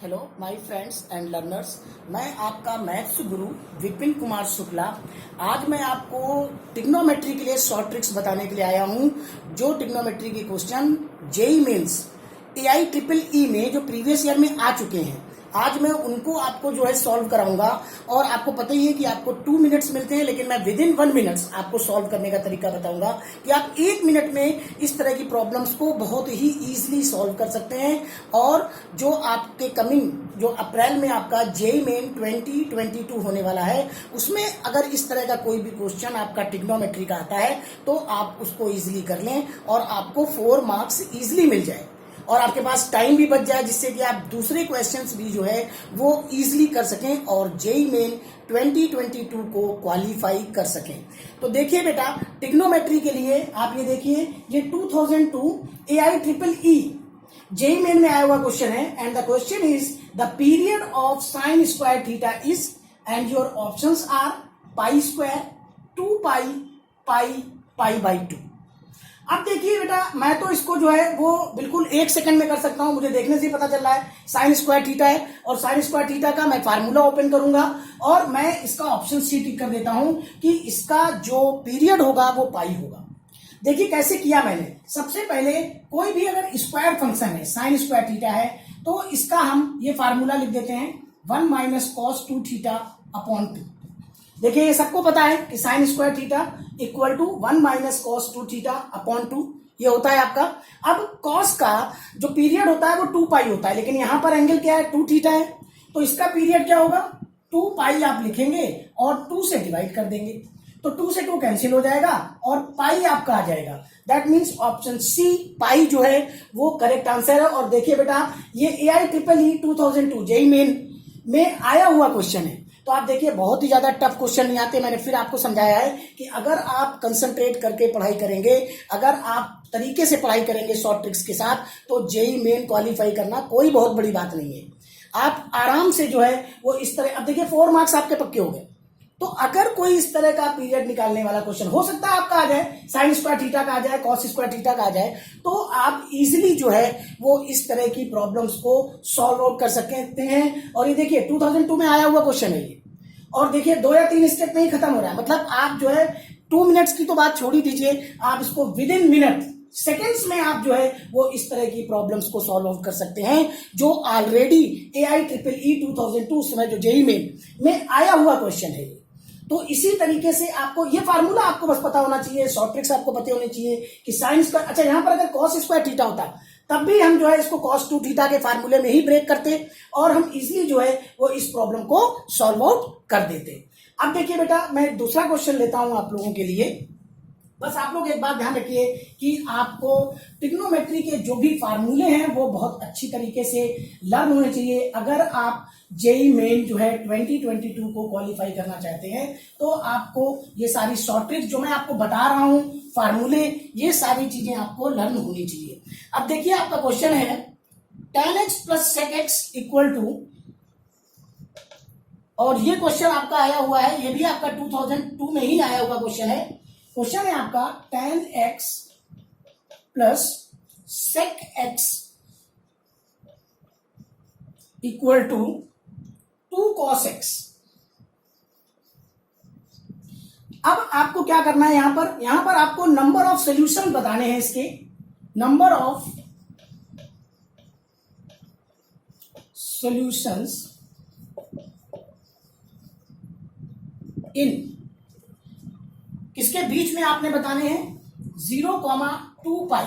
Hello my friends and learners, मैं आपका maths गुरु विपिन कुमार शुक्ला। आज मैं आपको ट्रिग्नोमेट्री के लिए शॉर्ट ट्रिक्स बताने के लिए आया हूं। जो ट्रिग्नोमेट्री के क्वेश्चन जेईई मेंस AIEEE में जो प्रीवियस ईयर में आ चुके हैं, आज मैं उनको आपको जो है सॉल्व कराऊंगा। और आपको पता ही है कि आपको 2 मिनट्स मिलते हैं, लेकिन मैं विद इन 1 मिनट्स आपको सॉल्व करने का तरीका बताऊंगा कि आप 1 मिनट में इस तरह की प्रॉब्लम्स को बहुत ही इजीली सॉल्व कर सकते हैं। और जो आपके कमिंग जो अप्रैल में आपका जेईई मेन 2022 होने वाला है, उसमें अगर इस तरह का कोई भी क्वेश्चन आपका ट्रिग्नोमेट्री का आता है तो आप उसको इजीली कर लें और आपको 4 मार्क्स इजीली मिल जाए और आपके पास टाइम भी बच जाए, जिससे कि आप दूसरे क्वेश्चंस भी जो है वो इजीली कर सकें और जेईई मेन 2022 को क्वालिफाई कर सकें। तो देखिए बेटा, ट्रिग्नोमेट्री के लिए आप ये देखिए, ये 2002 AIEEE जेईई मेन में आया हुआ क्वेश्चन है। And the question is the period of sine square theta is, and your options are pi square, 2 pi, pi, pi by 2। अब देखिए बेटा, मैं तो इसको जो है वो बिल्कुल 1 सेकंड में कर सकता हूं। मुझे देखने से ही पता चल रहा है साइन स्क्वायर थीटा है, और साइन स्क्वायर थीटा का मैं फार्मूला ओपन करूंगा और मैं इसका ऑप्शन सी टिक कर देता हूं कि इसका जो पीरियड होगा वो पाई होगा। देखिए कैसे किया मैंने। सबसे पहले कोई भी अगर स्क्वायर फंक्शन है, साइन स्क्वायर थीटा है, तो इसका हम ये फार्मूला लिख देते हैं 1 माइनस कॉस 2 थीटा अपॉन 2। देखिए ये सबको पता है कि sine square theta equal to 1 minus cos 2 theta upon 2, ये होता है आपका। अब कॉस का जो पीरियड होता है वो 2 पाई होता है, लेकिन यहां पर एंगल क्या है, 2 थीटा है, तो इसका पीरियड क्या होगा, 2 पाई आप लिखेंगे और 2 से डिवाइड कर देंगे, तो 2 से 2 कैंसिल हो जाएगा और पाई आपका आ जाएगा। दैट मीन्स ऑप्शन सी पाई जो है वो करेक्ट आंसर है। और देखिए बेटा, ये AIEEE 2002 जेईई मेन में आया हुआ क्वेश्चन है, तो आप देखिए बहुत ही ज्यादा टफ क्वेश्चन नहीं आते। मैंने फिर आपको समझाया है कि अगर आप कंसंट्रेट करके पढ़ाई करेंगे, अगर आप तरीके से पढ़ाई करेंगे शॉर्ट ट्रिक्स के साथ, तो जेईई मेन क्वालिफाई करना कोई बहुत बड़ी बात नहीं है। आप आराम से जो है वो इस तरह, अब देखिए 4 मार्क्स आपके पक्के हो गए। तो अगर कोई इस तरह का पीरियड निकालने वाला क्वेश्चन हो सकता है आपका आ जाए, साइन स्क्वायर थीटा का आ जाए, कॉस स्क्वायर थीटा का आ जाए, तो आप इजीली जो है वो इस तरह की प्रॉब्लम्स को सॉल्व आउट कर सकते हैं। और ये देखिए 2002 में आया हुआ क्वेश्चन है ये, और देखिए 2 या 3 स्टेप में ही खत्म हो रहा है। मतलब आप जो है 2 मिनट्स की तो बात छोड़ ही दीजिए, आप इसको विद इन मिनट, सेकेंड्स में आप जो है वो इस तरह की प्रॉब्लम्स को सॉल्व आउट कर सकते हैं, जो ऑलरेडी AIEEE 2002 समय जो जेईई में आया हुआ क्वेश्चन है। तो इसी तरीके से आपको ये फार्मूला आपको बस पता होना चाहिए, शॉर्ट ट्रिक्स आपको पता होने चाहिए कि साइन स्क्वायर, अच्छा यहां पर अगर कॉस स्क्वायर थीटा होता तब भी हम जो है इसको cos 2 थीटा के फार्मूले में ही ब्रेक करते और हम इजीली जो है वो इस प्रॉब्लम को सॉल्व आउट कर देते। अब देखिए बेटा, मैं दूसरा क्वेश्चन लेता हूं आप लोगों के लिए। बस आप लोग एक बात ध्यान रखिए कि आपको ट्रिग्नोमेट्री के जो भी फार्मूले हैं वो बहुत अच्छी तरीके से लर्न होने चाहिए। अगर आप जेईई मेन जो है 2022 को क्वालिफाई करना चाहते हैं, तो आपको ये सारी शॉर्ट ट्रिक्स जो मैं आपको बता रहा हूं, फार्मूले, ये सारी चीजें आपको लर्न होनी चाहिए। अब देखिए आपका क्वेश्चन है tan x plus sec x equal to, और ये क्वेश्चन आपका आया हुआ है, ये भी आपका 2002 में ही आया हुआ क्वेश्चन है। क्वेश्चन है आपका tan x plus sec x equal to 2 cos x। अब आपको क्या करना है, यहां पर आपको नंबर ऑफ सॉल्यूशन बताने हैं इसके, नंबर ऑफ सॉल्यूशंस इन, किसके बीच में आपने बताने हैं, 0,2 पाई,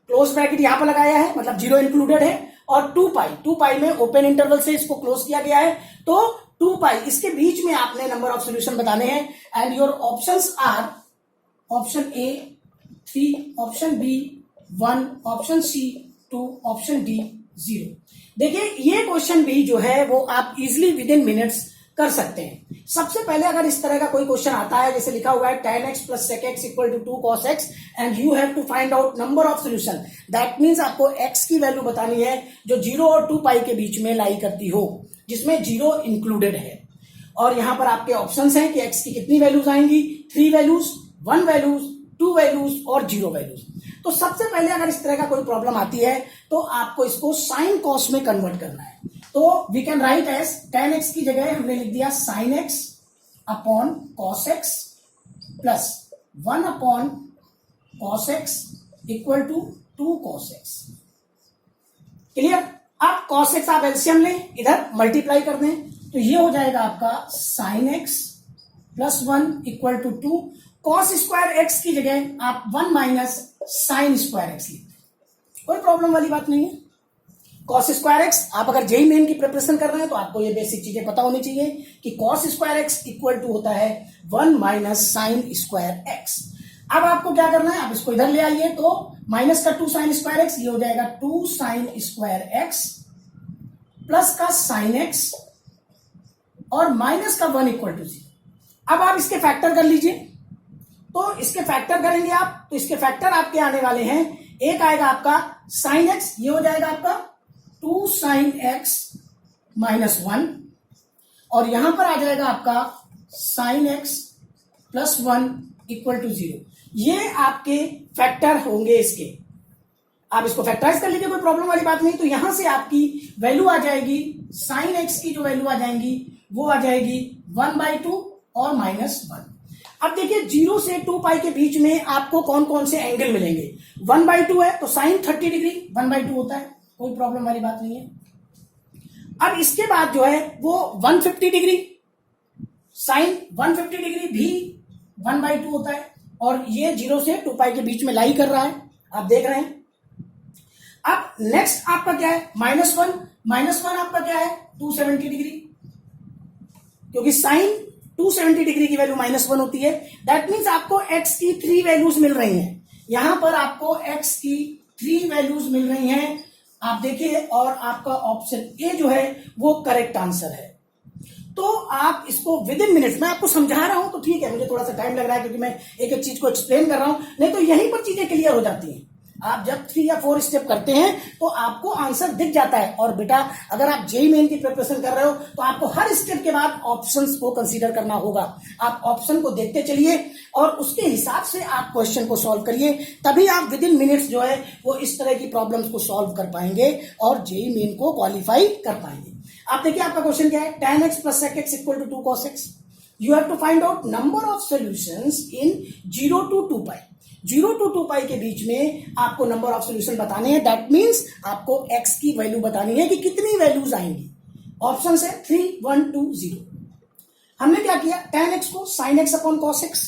क्लोज ब्रैकेट यहां पर लगाया है, मतलब 0 इंक्लूडेड है, और 2 पाई में ओपन इंटरवल से इसको क्लोज किया गया है, तो 2 पाई, इसके बीच में आपने नंबर ऑफ सॉल्यूशन बताने हैं। And your options are option A 3, option B 1, option C 2, option D 0। देखिए ये क्वेश्चन भी जो है वो आप इजिली विद इन मिनट्स कर सकते हैं। सबसे पहले अगर इस तरह का कोई क्वेश्चन आता है, जैसे लिखा हुआ है tan x plus sec x equal to 2 cos x and you have to find out number of solution, that means आपको x की वैल्यू बतानी है जो 0 और 2 पाई के बीच में लाई करती हो, जिसमें 0 इंक्लूडेड है। और यहां पर आपके ऑप्शंस हैं कि x की कितनी वैल्यूज आएंगी, 3 वैल्यूज, 1 वैल्यूज, 2 वैल्यूज और 0 वैल्यूज। तो सबसे पहले अगर इस तरह का कोई प्रॉब्लम आती है तो आपको इसको साइन कॉस में कन्वर्ट करना है। तो we can write as tan x की जगह हमने लिख दिया sin x upon cos x plus 1 upon cos x equal to 2 cos x। Clear? अब cos x आप एलसीएम लें, इधर मल्टीप्लाई कर दें, तो ये हो जाएगा आपका sin x plus 1 equal to 2। cos square x की जगह आप 1 माइनस साइन स्क्वायर x लिखते हैं, कोई प्रॉब्लम वाली बात नहीं है। cos स्क्वायर x आप अगर जेई मेन की प्रिपरेशन कर रहे हैं तो आपको ये बेसिक चीजें पता होनी चाहिए कि cos square x equal to होता है 1 माइनस साइन स्क्वायर x। अब आपको क्या करना है, आप इसको इधर ले आइए, तो माइनस का 2 साइन स्क्वायर x, ये हो जाएगा 2 साइन स्क्वायर x प्लस का साइन x और माइनस का 1 इक्वल टू 0। अब आप इसके फैक्टर कर लीजिए, तो इसके फैक्टर करेंगे आप, तो इसके फैक्टर आपके आने वाले हैं, एक आएगा आपका साइन x, ये हो जाएगा आपका 2 साइन x माइनस 1 और यहां पर आ जाएगा आपका sine x plus 1 equal to 0। ये आपके फैक्टर होंगे इसके, आप इसको फैक्टराइज कर लीजिए, कोई प्रॉब्लम वाली बात नहीं। तो यहां से आपकी वैल्यू आ जाएगी, साइन x की जो वैल्यू आ जाएंगी वो आ जाएगी 1/2 और माइनस 1। अब देखिए 0 से 2 पाई के बीच में आपको कौन कौन से एंगल मिलेंगे, 1/2 है तो साइन 30 डिग्री 1/2 होता है, कोई प्रॉब्लम वाली बात नहीं है। अब इसके बाद जो है वो 150 डिग्री, साइन 150 डिग्री भी 1/2 होता है और ये 0 से 2 पाई के बीच में लाई कर रहा है, आप देख रहे हैं। अब नेक्स्ट आपका क्या है, -1, -1 आपका क्या है 270 डिग्री, क्योंकि साइन 270 डिग्री की वैल्यू -1 होती है। दैट मीन्स आपको x की 3 वैल्यूज मिल रही हैं, यहां पर आपको x की 3 वैल्यूज मिल रही हैं, आप देखिए, और आपका ऑप्शन ए जो है वो करेक्ट आंसर है। तो आप इसको विद इन मिनट्स, मैं आपको समझा रहा हूं तो ठीक है, मुझे थोड़ा सा टाइम लग रहा है क्योंकि मैं एक एक चीज को एक्सप्लेन कर रहा हूं, नहीं तो यहीं पर चीजें क्लियर हो जाती हैं। आप जब 3 या 4 स्टेप करते हैं तो आपको आंसर दिख जाता है। और बेटा अगर आप जेई मेन की प्रिपरेशन कर रहे हो तो आपको हर स्टेप के बाद ऑप्शंस को कंसीडर करना होगा। आप ऑप्शन को देखते चलिए और उसके हिसाब से आप क्वेश्चन को सॉल्व करिए, तभी आप विद इन मिनट्स जो है वो इस तरह की प्रॉब्लम्स को सॉल्व कर पाएंगे और जेई मेन को क्वालिफाई कर पाएंगे। आप देखिए आपका क्वेश्चन क्या है, tan x plus sec x equal to 2 cos x। You have to find out number of solutions in 0 to 2 pi. 0 to 2 pi के बीच में आपको नंबर ऑफ सॉल्यूशन बताने हैं। दैट मीन्स आपको x की वैल्यू बतानी है कि कितनी वैल्यूज आएंगी। ऑप्शन है 3, 1, 2, 0। हमने क्या किया, tan x को sin x upon cos x,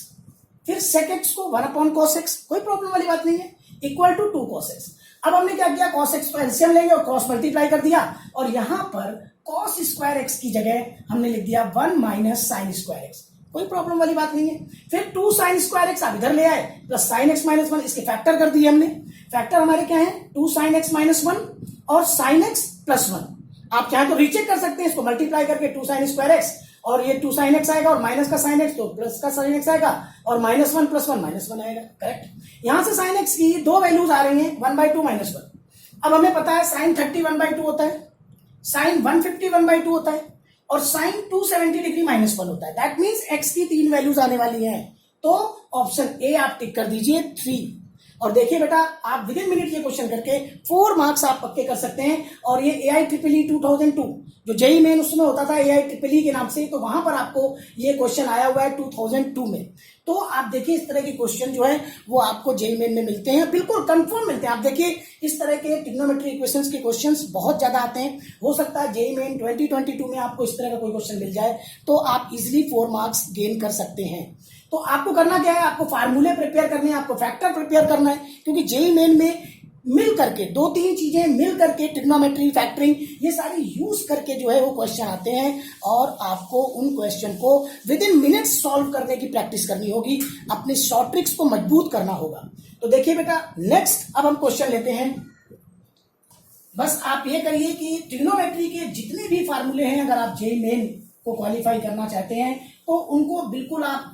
फिर sec x को 1 अपॉन cos x, कोई प्रॉब्लम वाली बात नहीं है, इक्वल टू 2 cos x। अब हमने क्या किया, cos x को एलसीएम लेंगे और क्रॉस मल्टीप्लाई कर दिया और यहां पर cos स्क्वायर x की जगह हमने लिख दिया 1 माइनस साइन स्क्वायर x, कोई प्रॉब्लम वाली बात नहीं है। फिर 2 साइन स्क्वायर x आप इधर ले आए प्लस साइन x माइनस 1, इसके फैक्टर कर दिए हमने। फैक्टर हमारे क्या है, 2 साइन x माइनस 1 और साइन x प्लस 1। आप चाहे तो रीचेक कर सकते हैं, इसको मल्टीप्लाई करके 2 साइन स्क्वायर x और ये 2 साइन x आएगा और माइनस का साइन x तो प्लस का साइन x आएगा और -1 प्लस 1 -1 आएगा, करेक्ट। यहां से साइन x की 2 वैल्यूज आ रही हैं, 1/2 -1। अब हमें पता है साइन 30 1/2 होता है, साइन 150 1/2 होता है और साइन 270 डिग्री -1 होता है। दैट मीन्स x की 3 वैल्यूज आने वाली हैं, तो ऑप्शन ए आप टिक कर दीजिए 3। और देखिए बेटा आप विद इन मिनट ये क्वेश्चन करके 4 मार्क्स आप पक्के कर सकते हैं। और ये AIEEE 2002 जो जेई मेन उसमें होता था AIEEE के नाम से, तो वहां पर आपको ये क्वेश्चन आया हुआ है 2002 में। तो आप देखिए इस तरह के क्वेश्चन जो है वो आपको जेई मेन में मिलते हैं, बिल्कुल कंफर्म मिलते हैं। आप देखिए इस तरह के ट्रिग्नोमेट्री इक्वेशंस के क्वेश्चंस बहुत ज्यादा आते हैं। हो सकता है जेई मेन 2022 में आपको इस तरह का कोई क्वेश्चन मिल जाए तो आप इजिली 4 मार्क्स गेन कर सकते हैं। तो आपको करना क्या है, आपको फार्मूले प्रिपेयर करने हैं, आपको फैक्टर प्रिपेयर करना है, क्योंकि जेई मेन में मिल करके 2-3 चीजें मिल करके ट्रिग्नोमेट्री, फैक्टरिंग, ये सारी यूज करके जो है वो क्वेश्चन आते हैं और आपको उन क्वेश्चन को विद इन मिनट्स सॉल्व करने की प्रैक्टिस करनी होगी, अपने शॉर्ट ट्रिक्स को मजबूत करना होगा। तो देखिए बेटा नेक्स्ट अब हम क्वेश्चन लेते हैं। बस आप ये करिए कि ट्रिग्नोमेट्री के जितने भी फार्मूले हैं, अगर आप जेई मेन को क्वालिफाई करना चाहते हैं तो उनको बिल्कुल आप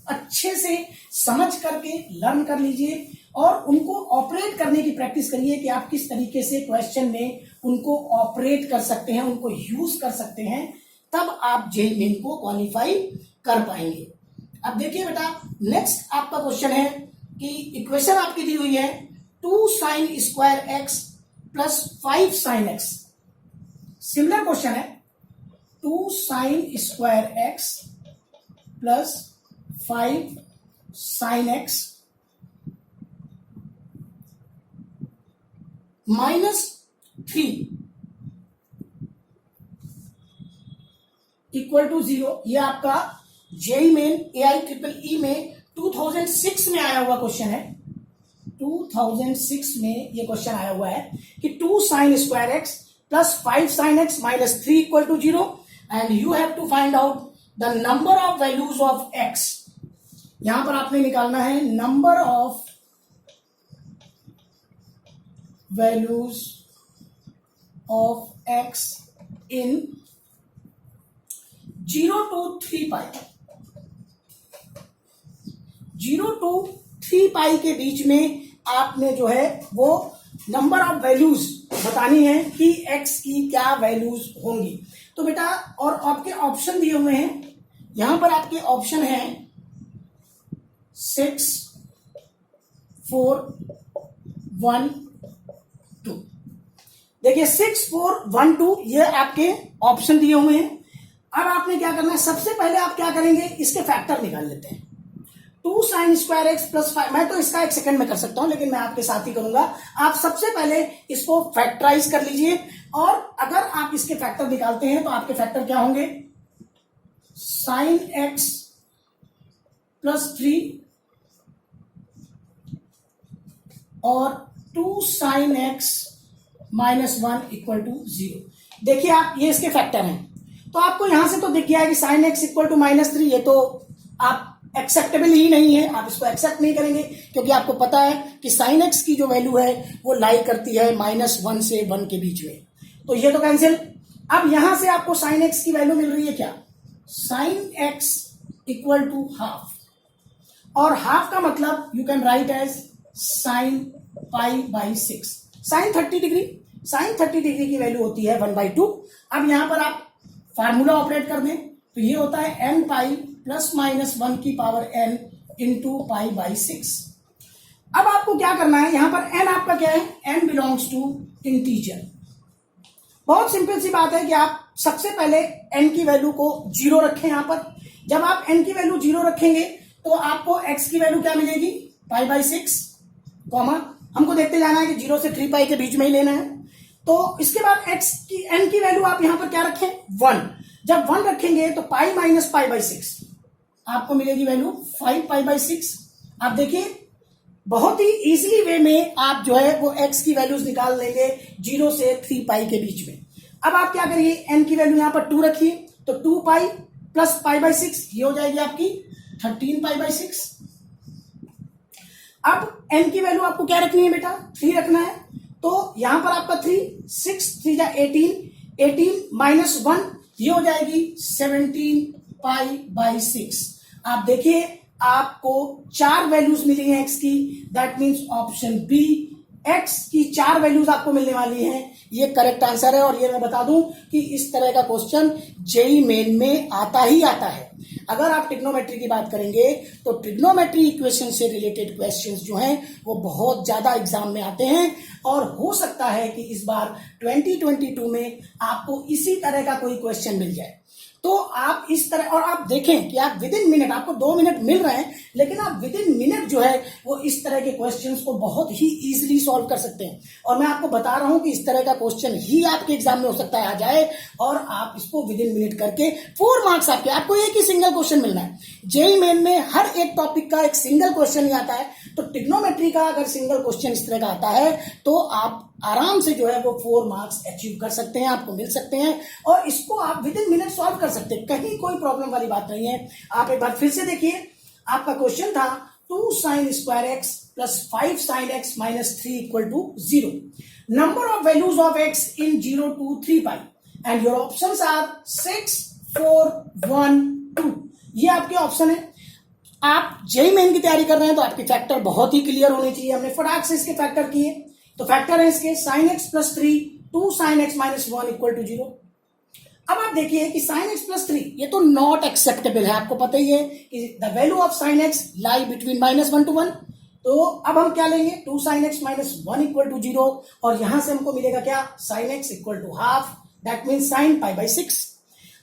अच्छे से समझ करके लर्न कर लीजिए और उनको ऑपरेट करने की प्रैक्टिस करिए कि आप किस तरीके से क्वेश्चन में उनको ऑपरेट कर सकते हैं, उनको यूज कर सकते हैं, तब आप जेई मेन को क्वालिफाई कर पाएंगे। अब देखिए बेटा नेक्स्ट आपका क्वेश्चन है कि इक्वेशन आपकी दी हुई है 2 sine square x plus 5 sine x. Similar question है, 2 sine square x plus 5 sine x -3 equal to 0। ये आपका जेई मेन AI-EEE में 2006 में आया हुआ क्वेश्चन है। 2006 में ये क्वेश्चन आया हुआ है कि 2 sine square x plus 5 sine x -3 equal to 0 and you have to find out the number of values of x. यहां पर आपने निकालना है number of values of x in 0 to 3 pi. 0 to 3 pi के बीच में आपने जो है वो नंबर ऑफ वैल्यूज बतानी है कि एक्स की क्या वैल्यूज होंगी। तो बेटा और आपके ऑप्शन दिए हुए हैं, यहां पर आपके ऑप्शन हैं 6, 4, 1, 2। देखिए 6, 4, 1, 2 ये आपके ऑप्शन दिए हुए हैं। अब आपने क्या करना है, सबसे पहले आप क्या करेंगे, इसके फैक्टर निकाल लेते हैं। 2 साइन स्क्वायर एक्स प्लस 5, मैं तो इसका 1 सेकंड में कर सकता हूं लेकिन मैं आपके साथ ही करूंगा। आप सबसे पहले इसको फैक्टराइज कर लीजिए और अगर आप इसके फैक्टर निकालते हैं तो आपके फैक्टर क्या होंगे, साइन एक्स प्लस 3 और 2 साइन एक्स -1 इक्वल टू 0। देखिए आप ये इसके फैक्टर हैं, तो आपको यहां से तो दिख गया है कि साइन एक्स इक्वल टू -3, ये तो आप एक्सेप्टेबल ही नहीं है, आप इसको एक्सेप्ट नहीं करेंगे क्योंकि आपको पता है कि साइन एक्स की जो वैल्यू है वो लाई करती है -1 से 1 के बीच में, तो ये तो कैंसिल। अब यहां से आपको साइन एक्स की वैल्यू मिल रही है क्या, sine x equal to half, और हाफ का मतलब you can write as sine π/6। Sine 30 degree, sine 30 degree की वैल्यू होती है 1/2। अब यहां पर आप फार्मूला ऑपरेट कर दें तो ये होता है n पाई प्लस माइनस 1 की पावर n इंटू π/6। अब आपको क्या करना है, यहां पर n आपका क्या है, n बिलोंग्स टू इंटीजर। बहुत सिंपल सी बात है कि आप सबसे पहले n की वैल्यू को 0 रखें। यहां पर जब आप n की वैल्यू 0 रखेंगे तो आपको x की वैल्यू क्या मिलेगी, π/6, कॉमा हमको देखते जाना है कि 0 से 3 पाई के बीच में ही लेना है। तो इसके बाद x की n की वैल्यू आप यहां पर क्या रखें, 1। जब 1 रखेंगे तो पाई माइनस π/6 आपको मिलेगी वैल्यू 5π/6। आप देखिए बहुत ही इजीली वे में आप जो है वो x की वैल्यूज निकाल लेंगे 0 से 3 पाई के बीच में। अब आप क्या करिए, n की वैल्यू यहां पर 2 रखिए तो 2 पाई प्लस π/6 ये हो जाएगी आपकी 13π/6। अब n की वैल्यू आपको क्या रखनी है बेटा, 3 रखना है, तो यहां पर आपका 3, 6 3 जा 18, 18 माइनस 1 ये हो जाएगी 17π/6। आप देखिए आपको 4 वैल्यूज मिली हैं x की, that means option B x की 4 वैल्यूज आपको मिलने वाली हैं, ये करेक्ट आंसर है। और ये मैं बता दूं कि इस तरह का क्वेश्चन जेई मेन में आता ही आता है। अगर आप ट्रिग्नोमेट्री की बात करेंगे तो ट्रिग्नोमेट्री इक्वेशन से रिलेटेड क्वेश्चंस जो हैं वो बहुत ज्यादा एग्जाम में आते हैं, और हो सकता है कि इस बार 2022 में आपको इसी तरह का कोई क्वेश्चन मिल जाए। तो आप इस तरह, और आप देखें कि आप विद इन मिनट, आपको 2 मिनट मिल रहे हैं लेकिन आप विद इन मिनट जो है वो इस तरह के क्वेश्चंस को बहुत ही इजीली सॉल्व कर सकते हैं। और मैं आपको बता रहा हूं कि इस तरह का क्वेश्चन ही आपके एग्जाम में हो सकता है आ जाए, और आप इसको विद इन मिनट करके 4 मार्क्स आपको एक ही सिंगल क्वेश्चन मिलना है। जेई मेन में हर एक टॉपिक का एक सिंगल क्वेश्चन ही आता है, तो ट्रिग्नोमेट्री का अगर सिंगल क्वेश्चन इस तरह का आता है तो आप आराम से जो है वो 4 मार्क्स अचीव कर सकते हैं, आपको मिल सकते हैं, और इसको आप विद इन मिनट सॉल्व कर सकते हैं, कहीं कोई प्रॉब्लम वाली बात नहीं है। आप एक बार फिर से देखिए, आपका क्वेश्चन था 2 sine square x plus 5 sine x -3 equal to 0। Number of values of x in 0 to 3 pi, and your options are 6, 4, 1, 2। ये आपके ऑप्शन है। आप जेई मेन की तैयारी कर रहे हैं तो आपके फैक्टर बहुत ही क्लियर होने चाहिए। हमने फटाक से इसके फैक्टर किए, तो फैक्टर है इसके sine x plus 3, 2 sine x -1 equal to 0। अब आप देखिए कि साइन एक्स प्लस 3 ये तो नॉट एक्सेप्टेबल है, आपको पता ही है कि the value of sine x lie between -1 to 1। तो अब हम क्या लेंगे, 2 sin x minus 1 equal to 0, और यहां से हमको मिलेगा क्या, sin x equal to half, that mean sin pi by 6।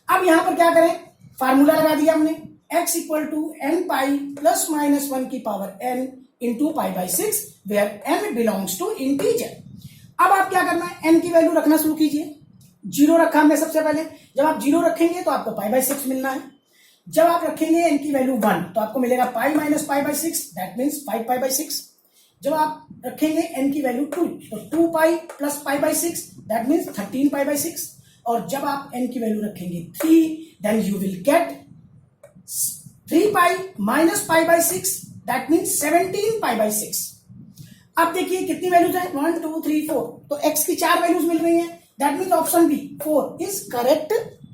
अब यहां पर क्या करें, फार्मूला लगा दिया हमने, x equal to n pi plus minus 1 की power n into pi by 6, where n belongs to integer. अब आप क्या करना है, n की वैल्यू रखना शुरू कीजिए। 0 रखा हमने सबसे पहले, जब आप 0 रखेंगे तो आपको पाई बाई 6 मिलना है। जब आप रखेंगे n की वैल्यू 1 तो आपको मिलेगा पाई minus pi by 6, that means 5 pi by 6। जब आप रखेंगे n की वैल्यू 2 तो 2 pi plus pi by 6, that means 13 pi by 6। और जब आप n की वैल्यू रखेंगे 3, then you will get 3 pi minus pi by 6, that means 17 pi by 6। अब देखिए कितनी वैल्यूज है, 1 2 3 4, तो x की 4 वैल्यूज मिल रही हैं, that means option B 4 is correct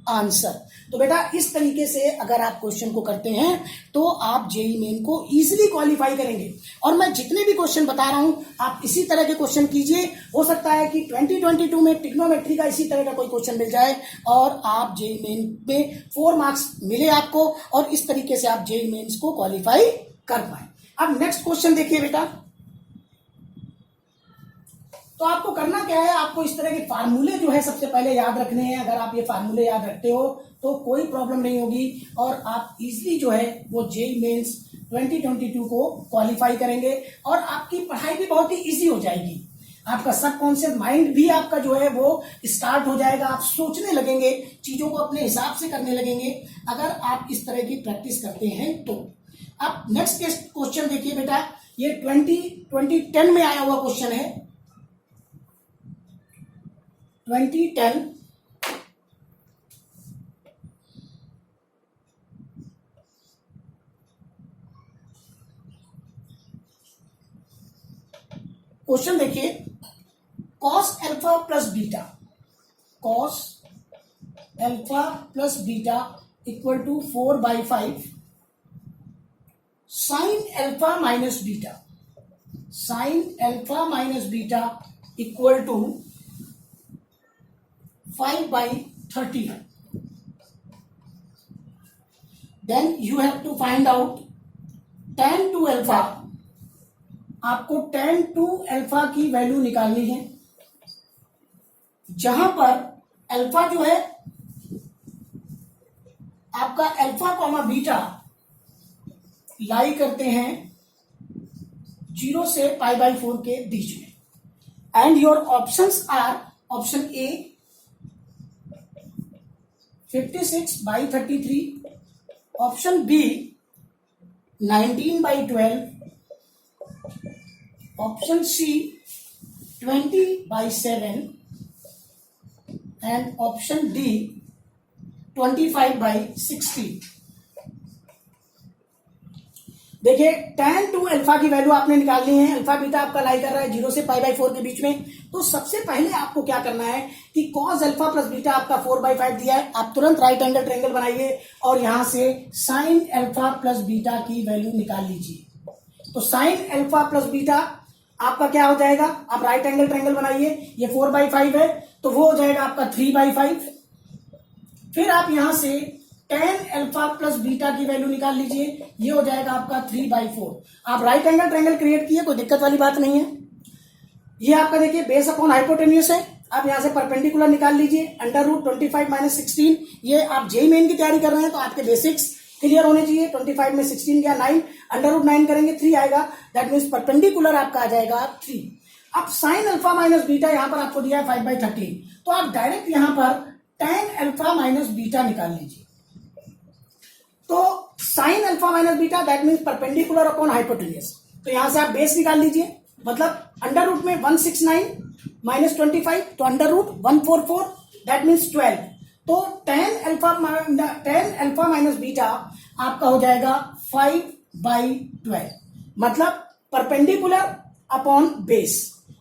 answer. तो बेटा इस तरीके से अगर आप क्वेश्चन को करते हैं तो आप जेईई मेन को इजीली क्वालिफाई करेंगे। और मैं जितने भी क्वेश्चन बता रहा हूं आप इसी तरह के क्वेश्चन कीजिए, हो सकता है कि 2022 में ट्रिग्नोमेट्री का इसी तरह का कोई क्वेश्चन मिल जाए और आप जेईई मेन में 4 मार्क्स मिले आपको, और इस तरीके से आप जेईई मेन्स को क्वालिफाई कर पाए। अब नेक्स्ट क्वेश्चन देखिए बेटा, तो आपको करना क्या है, आपको इस तरह के फार्मूले जो है सबसे पहले याद रखने हैं। अगर आप ये फार्मूले याद रखते हो तो कोई प्रॉब्लम नहीं होगी और आप इजीली जो है वो जेईई मेंस 2022 को क्वालिफाई करेंगे और आपकी पढ़ाई भी बहुत ही इजी हो जाएगी। आपका सबकॉन्शियस माइंड भी आपका जो है वो स्टार्ट हो जाएगा, आप सोचने लगेंगे, चीजों को अपने हिसाब से करने लगेंगे अगर आप इस तरह की प्रैक्टिस करते हैं तो। अब नेक्स्ट क्वेश्चन देखिए बेटा, ये 2010 में आया हुआ क्वेश्चन है, 2010 क्वेश्चन देखिए, cos alpha plus beta, cos alpha plus beta equal to 4/5, sine alpha minus beta, sine alpha minus beta equal to 5/30, then you have to find out tan 2 alpha. आपको tan 2 alpha की value निकालनी है, जहां पर alpha जो है आपका alpha comma beta लाई करते हैं 0 से π/4 के बीच में। And your options are, option A 56/33, option B 19/12, option C 20/7 and option D 25/16। देखिए tan 2 अल्फा की वैल्यू आपने निकालनी है, अल्फा बीटा आपका लाई कर रहा है 0 से π/4 के बीच में। तो सबसे पहले आपको क्या करना है कि cos अल्फा प्लस बीटा आपका 4/5 दिया है, आप तुरंत राइट एंगल ट्रायंगल बनाइए और यहां से sin अल्फा प्लस बीटा की वैल्यू निकाल लीजिए। तो sin अल्फा प्लस बीटा आपका क्या हो जाएगा, आप राइट एंगल ट्रायंगल बनाइए, ये 4/5 है तो वो हो जाएगा आपका 3/5। फिर आप यहां से tan अल्फा प्लस बीटा की वैल्यू निकाल लीजिए, ये हो जाएगा आपका 3/4। आप राइट एंगल ट्रायंगल क्रिएट किए, कोई दिक्कत वाली बात नहीं है। ये आपका देखिए बेस अपॉन हाइपोटेन्यूस है, आप यहां से परपेंडिकुलर निकाल लीजिए, √25 - 16। ये आप जेईई मेन की तैयारी कर रहे हैं तो आपके बेसिक्स क्लियर होने चाहिए। 25 में 16 गया 9, √9 करेंगे 3 आएगा, दैट मीन्स परपेंडिकुलर आपका आ जाएगा 3। अब साइन अल्फा माइनस बीटा यहां पर आपको दिया है 5/13, तो आप डायरेक्ट यहां पर tan अल्फा माइनस बीटा निकाल लीजिए। तो sign alpha minus beta that means perpendicular upon hypotenuse, तो यहां से आप बेस निकाल लीजिए, मतलब √ में 169 - 25 तो √144 दैट मीन्स 12। तो tan अल्फा माइनस बीटा आपका हो जाएगा 5/12, मतलब परपेंडिकुलर अपॉन बेस।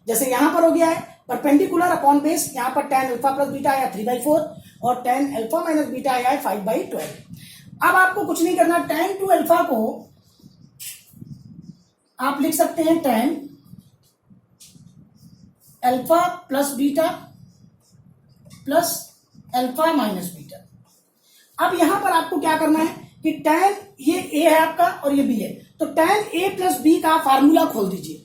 जैसे यहां पर हो गया है परपेंडिकुलर अपॉन बेस, यहां पर tan अल्फा प्लस बीटा आया 3/4 और tan अल्फा माइनस बीटा आया है 5/12। अब आपको कुछ नहीं करना, tan 2 अल्फा को आप लिख सकते हैं tan alpha plus beta plus alpha minus beta. अब यहां पर आपको क्या करना है कि tan ये a है आपका और ये b है, तो tan a प्लस बी का फार्मूला खोल दीजिए,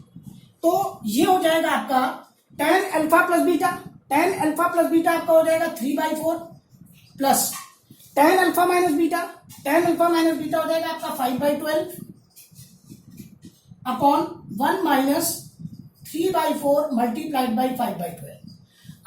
तो ये हो जाएगा आपका tan alpha plus beta. tan alpha plus beta आपका हो जाएगा 3/4 plus tan alpha minus beta. tan alpha minus beta हो जाएगा आपका 5/12 अपॉन 1 माइनस 3/4 मल्टीप्लाइड बाई 5/12।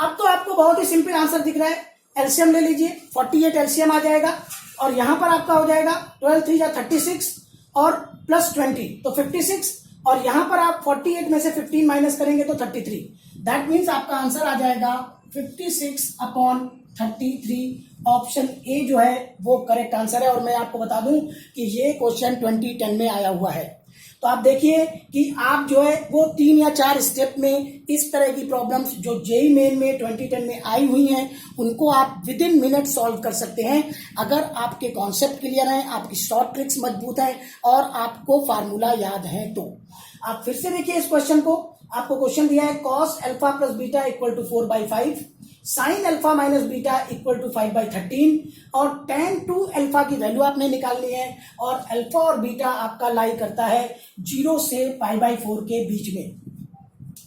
अब तो आपको बहुत ही सिंपल आंसर दिख रहा है, एलसीएम ले लीजिए, 48 एलसीएम आ जाएगा और यहां पर आपका हो जाएगा 12 3 जा 36 और प्लस 20 तो 56 और यहां पर आप 48 में से 15 माइनस करेंगे तो 33। दैट मीन्स आपका आंसर आ जाएगा 56/33। ऑप्शन ए जो है वो करेक्ट आंसर है। और मैं आपको बता दूं कि ये क्वेश्चन 2010 में आया हुआ है। तो आप देखिए कि आप जो है वो 3 या 4 स्टेप में इस तरह की प्रॉब्लम्स जो जेईई मेन में 2010 में आई हुई हैं उनको आप विद इन मिनट सॉल्व कर सकते हैं अगर आपके कॉन्सेप्ट क्लियर है, आपकी शॉर्ट ट्रिक्स मजबूत है और आपको फार्मूला याद है। तो आप फिर से देखिए इस क्वेश्चन को। आपको क्वेश्चन दिया है cos alpha plus beta equal to 4/5, sine alpha minus beta equal to 5/13 और tan 2 अल्फा की वैल्यू आपने निकालनी है और अल्फा और बीटा आपका लाई करता है 0 से π/4 के बीच में।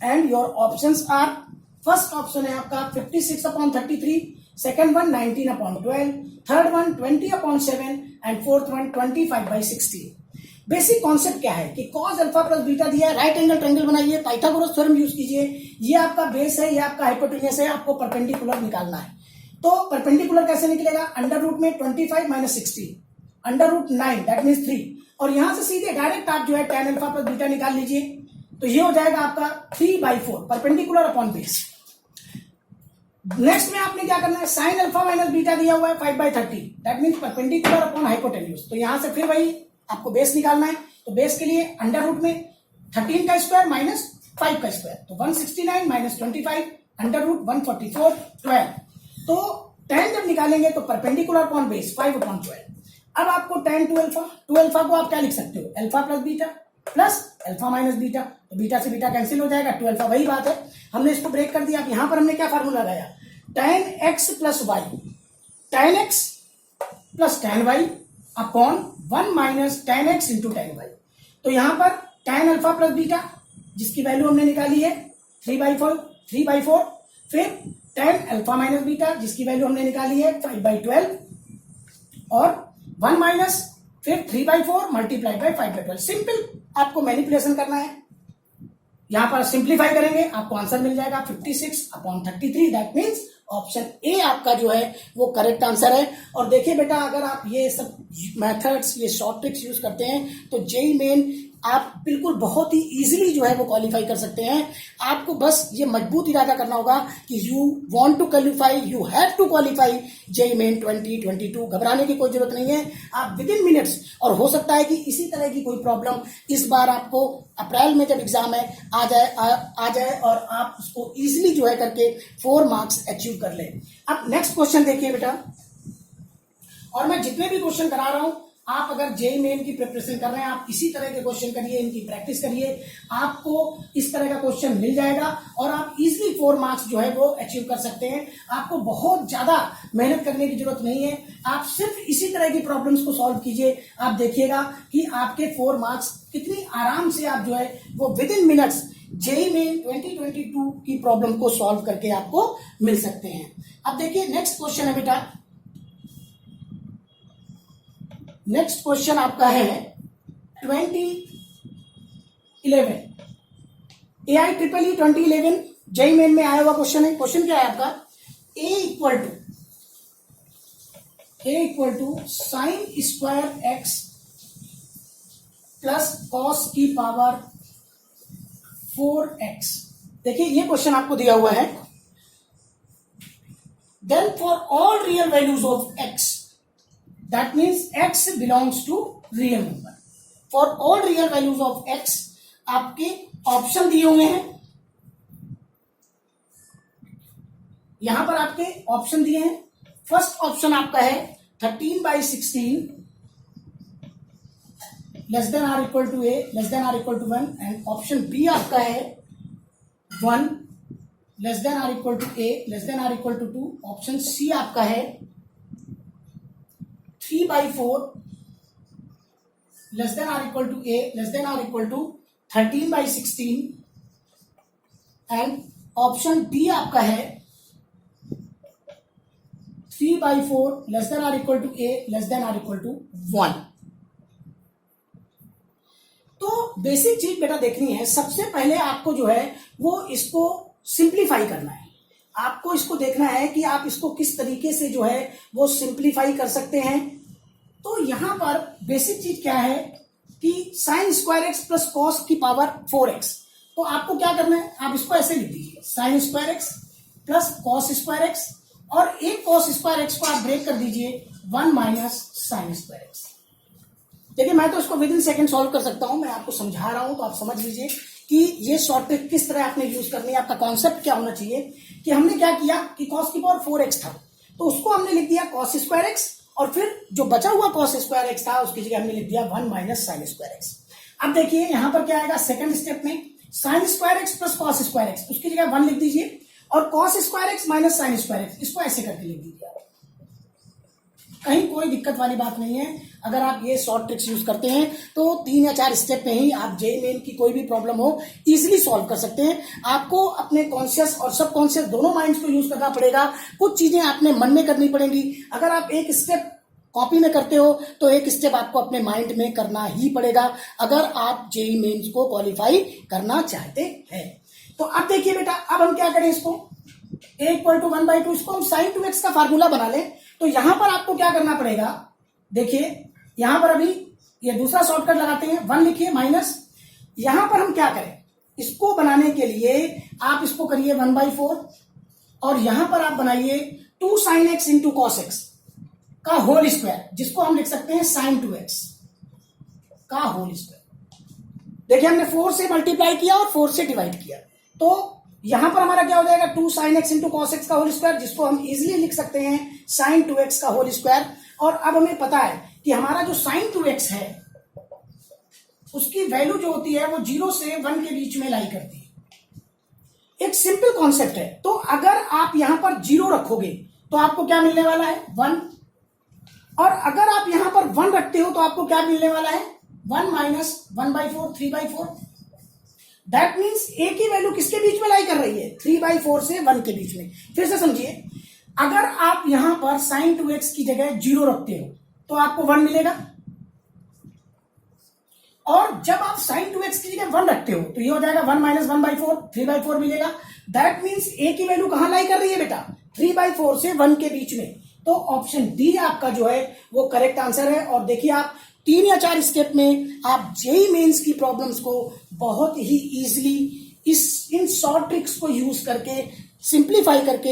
And your options are, first option है आपका 56/33, second one 19/12, third one 20/7 and fourth one 25/16। Basic concept क्या है कि cos अल्फा प्लस बीटा दिया है, राइट एंगल ट्रायंगल बनाइए, पाइथागोरस थ्योरम यूज कीजिए। ये आपका बेस है, ये आपका हाइपोटेन्यूस है, आपको परपेंडिकुलर निकालना है। तो परपेंडिकुलर कैसे निकलेगा? अंडर रूट में 25 माइनस 16, अंडर रूट 9 दैट मीन्स 3 और यहां से सीधे डायरेक्ट आप जो है tan अल्फा प्लस बीटा निकाल लीजिए। तो ये हो जाएगा आपका 3/4 परपेंडिकुलर अपॉन बेस। नेक्स्ट में आपने क्या करना है, साइन अल्फा माइनस बीटा दिया हुआ है 5/30 that means perpendicular upon hypotenuse. तो यहां से फिर वही आपको बेस निकालना है। तो बेस के लिए अंडर रूट में 13 का स्क्वायर माइनस 5 का स्क्वायर तो 169 माइनस 25 अंडर रूट 144 12। तो tan जब निकालेंगे तो परपेंडिकुलर अपॉन बेस 5/12। अब आपको tan 2 अल्फा को आप क्या लिख सकते हो, alpha plus beta plus alpha minus beta. तो बीटा से बीटा कैंसिल हो जाएगा, 2 अल्फा वही बात है, हमने इसको ब्रेक कर दिया। अब यहां पर हमने क्या फार्मूला लगाया, tan x plus y, tan x plus tan y upon 1 minus tan x into tan y। तो यहां पर tan अल्फा प्लस बीटा जिसकी वैल्यू हमने निकाली है 3/4, फिर tan अल्फा माइनस बीटा जिसकी वैल्यू हमने निकाली है 5/12 और 1 माइनस फिर 3/4 मल्टीप्लाइड बाई 5/12। सिंपल आपको मैनिपुलेशन करना है। यहां पर सिंप्लीफाई करेंगे आपको आंसर मिल जाएगा 56/33। दैट मीन्स ऑप्शन ए आपका जो है वो करेक्ट आंसर है। और देखिए बेटा, अगर आप ये सब मेथड्स, ये शॉर्ट ट्रिक्स यूज करते हैं तो जेईई मेन आप बिल्कुल बहुत ही इजीली जो है वो क्वालिफाई कर सकते हैं। आपको बस ये मजबूत इरादा करना होगा कि you want to qualify, you have to qualify JEE Main 2022। घबराने की कोई जरूरत नहीं है, आप विद इन मिनट्स, और हो सकता है कि इसी तरह की कोई प्रॉब्लम इस बार आपको अप्रैल में जब एग्जाम है आ जाए और आप उसको इजीली जो है करके 4 मार्क्स अचीव कर लें। अब नेक्स्ट क्वेश्चन देखिए बेटा, और मैं जितने भी क्वेश्चन करा रहा हूं आप अगर जेईई मेन की प्रिपरेशन कर रहे हैं आप इसी तरह के क्वेश्चन करिए, इनकी प्रैक्टिस करिए, आपको इस तरह का क्वेश्चन मिल जाएगा और आप इजीली 4 मार्क्स जो है वो अचीव कर सकते हैं। आपको बहुत ज्यादा मेहनत करने की जरूरत नहीं है, आप सिर्फ इसी तरह की प्रॉब्लम्स को सॉल्व कीजिए। आप देखिएगा कि आपके 4 मार्क्स कितनी आराम से आप जो है वो with in minutes JEE Main 2022 की प्रॉब्लम को सॉल्व करके आपको मिल सकते हैं। अब देखिए नेक्स्ट क्वेश्चन है बेटा, नेक्स्ट क्वेश्चन आपका है 2011 AIEEE 2011 जेईई मेन में आया हुआ क्वेश्चन है। क्वेश्चन क्या है आपका, a equal to sine square x प्लस कॉस की पावर 4x। देखिए ये क्वेश्चन आपको दिया हुआ है, then for all real values of x, that means x belongs to real number, for all real values of x आपके ऑप्शन दिए हुए हैं। यहां पर आपके ऑप्शन दिए हैं। फर्स्ट ऑप्शन आपका है 13/16 less than or equal to a less than or equal to 1 and option B आपका है 1 less than or equal to a less than or equal to 2। Option C आपका है 3/4 less than or equal to a less than or equal to 13/16 and option D आपका है 3/4 less than or equal to a less than or equal to 1। तो basic चीज बेटा देखनी है, सबसे पहले आपको जो है वो इसको सिंप्लीफाई करना है। आपको इसको देखना है कि आप इसको किस तरीके से जो है वो सिंप्लीफाई कर सकते हैं। तो यहां पर बेसिक चीज क्या है कि sine square x plus cos की पावर 4x। तो आपको क्या करना है, आप इसको ऐसे लिख दीजिए sign square x plus cos square x, और एक कॉस स्क्वायर एक्स को आप ब्रेक कर दीजिए 1 माइनस साइन स्क्वायर एक्स। देखिए मैं तो इसको विद इन सेकेंड सॉल्व कर सकता हूं, मैं आपको समझा रहा हूं तो आप समझ लीजिए कि ये शॉर्ट ट्रिक किस तरह आपने यूज करनी है। आपका कॉन्सेप्ट क्या होना चाहिए कि हमने क्या किया कि कॉस की पावर 4x था, तो उसको हमने लिख दिया कॉस स्क्वायर एक्स, और फिर जो बचा हुआ कॉस स्क्वायर एक्स था उसकी जगह हमने लिख दिया 1 माइनस साइन स्क्वायर एक्स। अब देखिए यहां पर क्या आएगा, सेकंड स्टेप में sign square x plus cos square x, उसकी जगह 1 लिख दीजिए, और cos square x minus sign square x, इसको ऐसे करके लिख दीजिए। कहीं कोई दिक्कत वाली बात नहीं है, अगर आप ये शॉर्ट ट्रिक्स यूज करते हैं तो 3 या 4 स्टेप में ही आप जेईई मेन की कोई भी प्रॉब्लम हो इजीली सॉल्व कर सकते हैं। आपको अपने कॉन्शियस और सब कॉन्शियस दोनों माइंड्स को यूज करना पड़ेगा, कुछ चीजें आपने मन में करनी पड़ेंगी। अगर आप एक स्टेप कॉपी में करते हो तो एक स्टेप आपको अपने माइंड में करना ही पड़ेगा अगर आप जेईई मेंस को क्वालिफाई करना चाहते हैं। तो अब देखिए बेटा, अब हम क्या करें, इसको a इक्वल टू 1/2 इसको हम साइन 2x का फार्मूला बना लें। तो यहां पर आपको क्या करना पड़ेगा, देखिए यहां पर अभी ये दूसरा शॉर्टकट लगाते हैं, 1 लिखिए माइनस, यहां पर हम क्या करें, इसको बनाने के लिए आप इसको करिए 1/4, और यहां पर आप बनाइए 2 sin x into cos x का होल स्क्वायर, जिसको हम लिख सकते हैं sin 2x का होल स्क्वायर। देखिए हमने 4 से मल्टीप्लाई किया और 4 से डिवाइड किया, तो यहां पर हमारा क्या हो जाएगा 2 sin x into cos x का होल स्क्वायर, जिसको हम इजिली लिख सकते हैं sin 2x का होल स्क्वायर। और अब हमें पता है कि हमारा जो sin 2x है उसकी वैल्यू जो होती है वो 0 से 1 के बीच में लाई करती है। एक सिंपल कॉन्सेप्ट है। तो अगर आप यहां पर 0 रखोगे तो आपको क्या मिलने वाला है 1, और अगर आप यहां पर 1 रखते हो तो आपको क्या मिलने वाला है 1 माइनस 1/4 3/4। दैट मीन्स ए की वैल्यू किसके बीच में लाई कर रही है 3/4 से 1 के बीच में। फिर से समझिए, अगर आप यहां पर sin 2x की जगह 0 रखते हो तो आपको 1 मिलेगा, और जब आप sin 2x की जगह 1 रखते हो तो ये हो जाएगा 1 माइनस 1/4 3/4 मिलेगा। दैट मीन्स ए की वैल्यू कहां लाई कर रही है बेटा 3/4 से 1 के बीच में। तो ऑप्शन डी आपका जो है वो करेक्ट आंसर है। और देखिए आप 3 या 4 स्टेप में आप जेईई मेंस की प्रॉब्लम्स को बहुत ही इजीली इन शॉर्ट ट्रिक्स को यूज करके सिंप्लीफाई करके